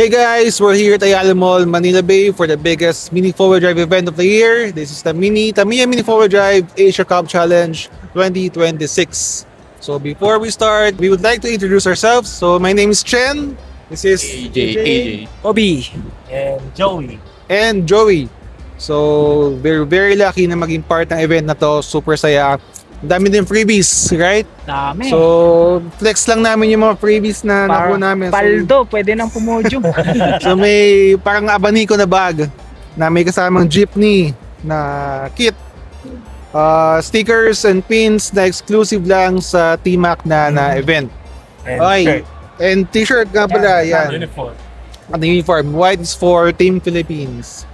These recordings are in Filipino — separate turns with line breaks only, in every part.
Hey guys, we're here at Ayala Mall, Manila Bay for the biggest mini four-wheel drive event of the year. This is the Tamiya Mini Four-Wheel Drive Asia Cup Challenge 2026. So before we start, we would like to introduce ourselves. So my name is Chen. This is
AJ.
Obi.
And Joey.
and Joey. So we're very lucky na maging part ng event na to. Super saya. Ang dami din freebies, right?
Dami.
So flex lang namin yung mga freebies na nakuha namin. So,
Paldo, pwede nang pumodium.
So may parang abaniko na bag na may kasamang jeepney na kit. Stickers and pins na exclusive lang sa TMAC na event.
And
Okay.
shirt.
And t-shirt nga pala, yan.
Uniform.
At uniform, white is for Team Philippines.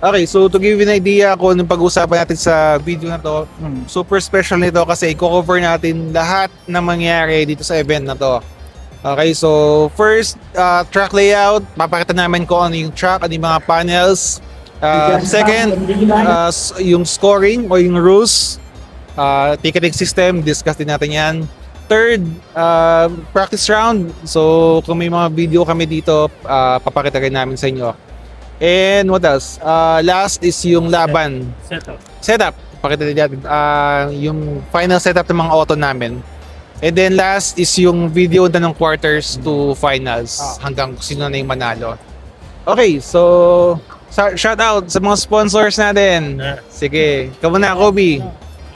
Okay, so to give you an idea kung anong pag-uusapan natin sa video na to, super special nito kasi i-cover natin lahat na mangyari dito sa event na to. Okay, so first, track layout, papakita namin kung ano yung track, ano yung mga panels. Second, yung scoring o yung rules, ticketing system, discuss din natin yan. Third, practice round. So kung may mga video kami dito, papakita rin namin sa inyo. And what else? Last is yung laban. Setup. Pakita din natin. Yung final setup ng mga auto namin. And then last is yung video na ng quarters to finals hanggang sino na yung manalo. Okay, so shout out sa mga sponsors natin. Sige, ikaw muna, Kobe.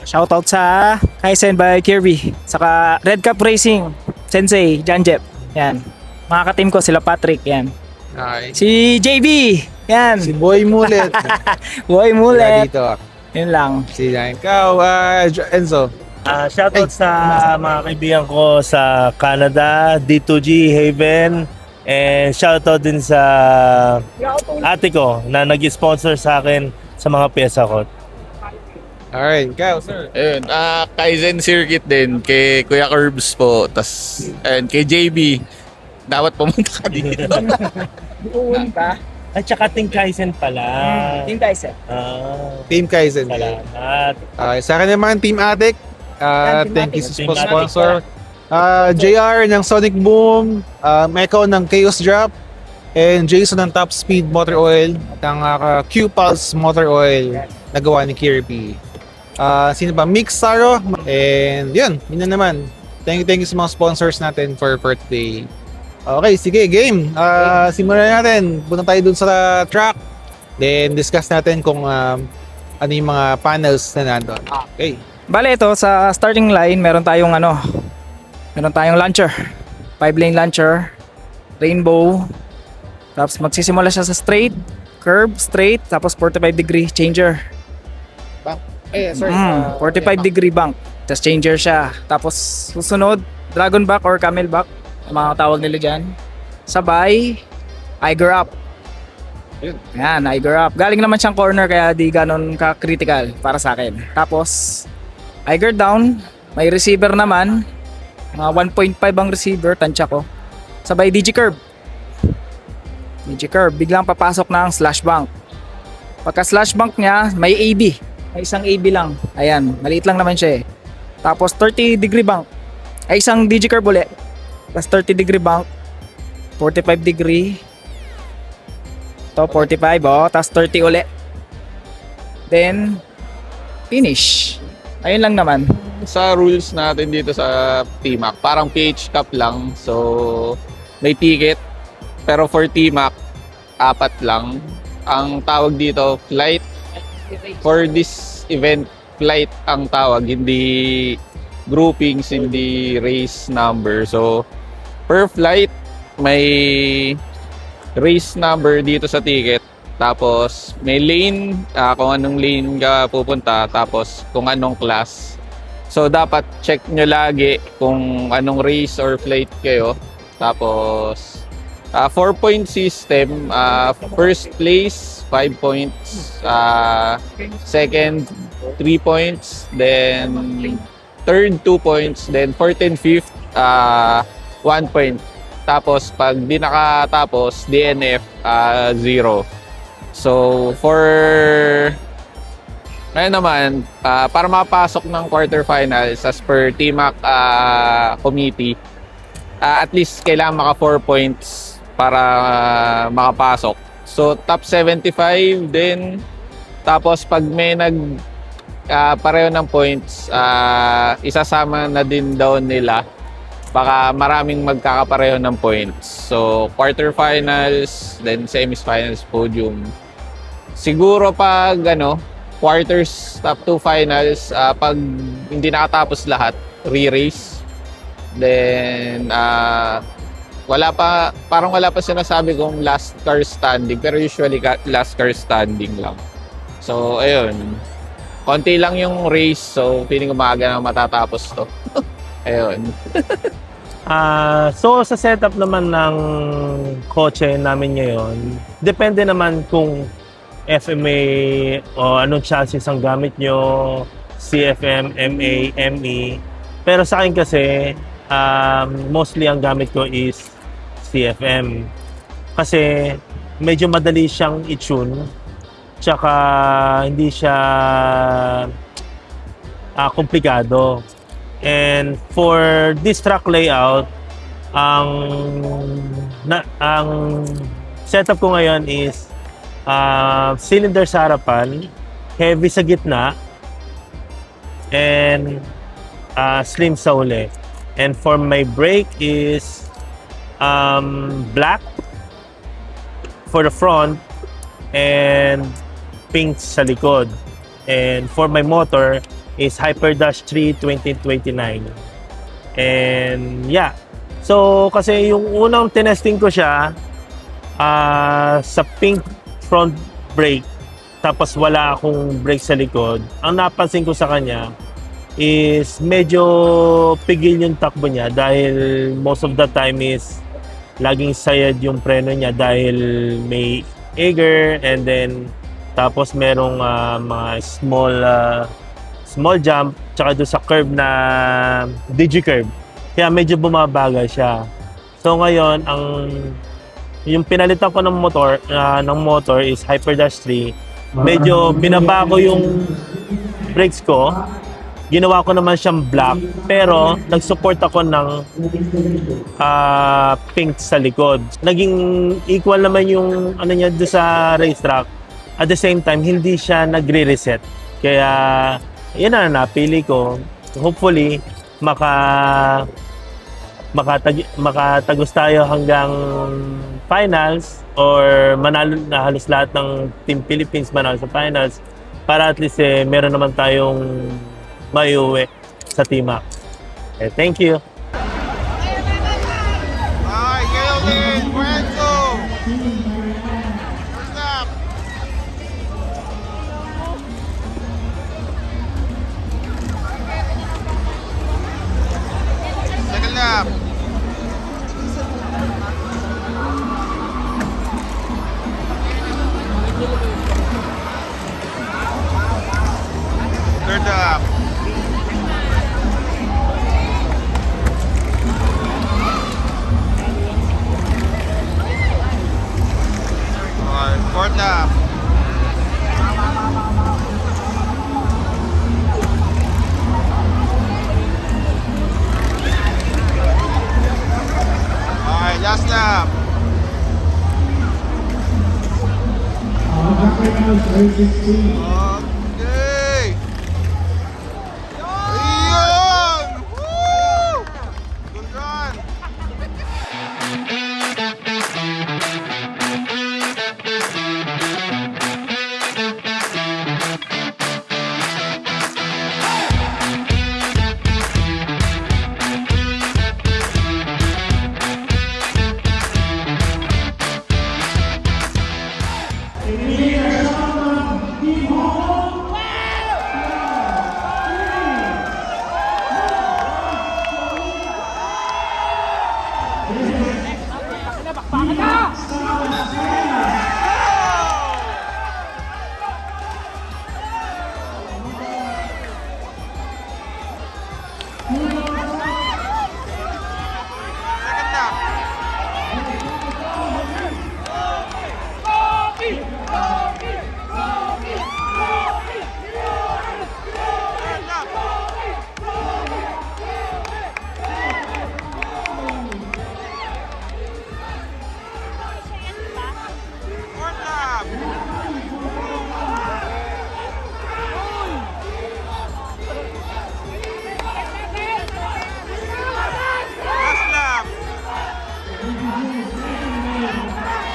Shoutout sa Kaizen by Kirby. Saka Red Cup Racing, Sensei, Janjep. Yan. Mga ka-team ko, sila Patrick. Yan.
Okay.
Si JB. Yan.
Si Boy Mulet.
Boy
Wala
Mulet.
dito.
Yun lang.
Si ikaw, Enzo.
Shoutout sa mga kaibigan ko sa Canada, D2G, Haven. And shoutout din sa ate ko na nag-sponsor sa akin sa mga pyesa ko.
Alright, ikaw, sir.
Ayun, Kaizen Circuit din kay Kuya Curbs po. Tas and kay JB. Dapat pumunta ka dito.
At saka Team Kaizen pala.
Team Kaizen.
Team Kaizen.
Salamat.
Okay, sa akin naman, Team Attic.
Team
Thank you
Attic.
sa
Team Attic
sponsor. JR ng Sonic Boom, Meko ng Chaos Drop, and Jason ng Top Speed Motor Oil, at ang Q-Pulse Motor Oil na gawa ni Kirby. Sino ba? Mix Saro. And yun na naman. Thank you sa mga sponsors natin for birthday. Okay, sige, game. Simulan natin. Punta tayo dun sa track. Then discuss natin kung ano yung mga panels na nandun. Okay.
Bale, ito sa starting line, meron tayong launcher. 5-lane launcher, rainbow. Tapos magsisimula siya sa straight, curve, straight, tapos 45-degree changer. 45-degree bank. Tapos changer siya. Tapos susunod, dragon back or camel back, ang mga tawag nila dyan. Sabay, Eiger up. Yan, Eiger up. Galing naman siyang corner kaya di ganon ka-critical para sa akin. Tapos, Eiger down, may receiver naman. Mga 1.5 ang receiver, tansya ko. Sabay DG curve. DG curve, biglang papasok ng slash bank. Pagka slash bank niya, may AB. May isang AB lang. Ayan, maliit lang naman siya eh. Tapos 30-degree bank. Ay isang DG curve ulit. Tapos 30-degree bank. 45-degree. Ito, 45. Tapos 30 ulit. Then, finish. Ayun lang naman.
Sa rules natin dito sa TMAC, parang PH Cup lang. So, may ticket. Pero for TMAC, 4 lang. Ang tawag dito, flight. For this event, flight ang tawag. Hindi groupings, hindi race number. So, per flight, may race number dito sa ticket. Tapos, may lane, kung anong lane ka pupunta. Tapos, kung anong class. So, dapat check nyo lagi kung anong race or flight kayo. Tapos, 4-point system. First place, 5 points. Second, 3 points. Then, third, 2 points. Then, fourth and fifth, 1 point. Tapos, pag di nakatapos, DNF, 0. So, for ngayon naman, para mapasok ng quarterfinals as per TMAC committee, at least kailangan maka 4 points para makapasok. So top 75 din. Tapos pag may pareho ng points, isasama na din daw nila. Baka maraming magkakapareho ng points. So quarterfinals, then semis-finals, podium. Siguro pag quarters, top 2 finals, pag hindi nakatapos lahat, re-race. Then parang wala pa sinasabi kung last car standing, pero usually last car standing lang. So ayun, konti lang yung race, so feeling ko maaga na matatapos to. Ayun.
So sa setup naman ng kotse namin ngayon, depende naman kung FMA o anong chassis ang gamit nyo, CFM, MA, ME. Pero sa akin kasi, mostly ang gamit ko is CFM. Kasi medyo madali siyang i-tune, tsaka hindi siya komplikado. And for this track layout, ang setup ko ngayon is cylinder sa harapan, heavy sa gitna, and slim sa uli. And for my brake is black for the front and pink sa likod. And for my motor is HyperDash 3 2029. And yeah. So kasi yung unang tinesting ko siya sa pink front brake, tapos wala akong brake sa likod. Ang napansin ko sa kanya is medyo pigil yung takbo niya dahil most of the time is laging sayad yung preno niya dahil may eager, and then tapos merong mga small jump tsaka doon sa curve na digi-curve. Kaya medyo bumabagal siya. So ngayon, yung pinalitan ko ng motor is HyperDash 3. Medyo binabago yung brakes ko. Ginawa ko naman siyang black, pero nag-support ako ng pink sa likod. Naging equal naman yung niya doon sa racetrack. At the same time, hindi siya nagre-reset. Kaya yun na napili ko. Hopefully, makatagos tayo hanggang finals or manalo na halos lahat ng Team Philippines manalo sa finals para at least meron naman tayong maiuwi sa Timac. Thank you.
Ay, Kelvin, Cuenco! First lap. Second lap. Third lap. Fourth lap. Alright, last lap. Okay. Ayun! Woo! Good run!
Team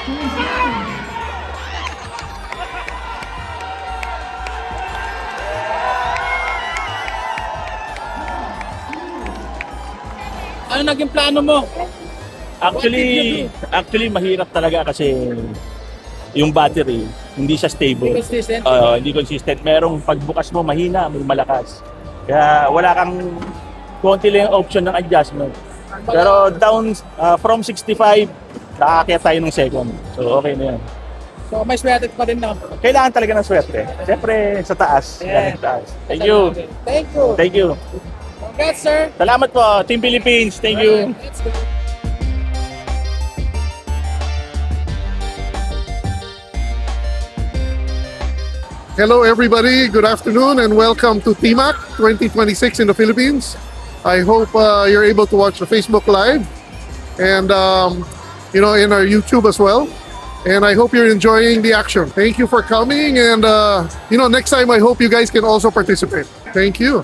Ano naging plano mo?
Actually mahirap talaga kasi yung battery hindi siya stable.
Consistent?
Hindi consistent. Merong pagbukas mo mahina, may malakas. Kaya wala kang konti lang yung option ng adjustment. Pero down from 65, nakakaya tayo ng second. So okay na yan.
So may swerte pa rin na.
Kailangan talaga ng swerte. Siyempre sa taas.
Yeah.
Sa taas. Thank you.
Thank you.
Thank you.
Congrats, sir.
Salamat po, Team Philippines. Thank you.
Let's go.
Hello everybody, good afternoon and welcome to TMAC 2026 in the Philippines. I hope you're able to watch the Facebook Live and in our YouTube as well. And I hope you're enjoying the action. Thank you for coming and next time I hope you guys can also participate. Thank you.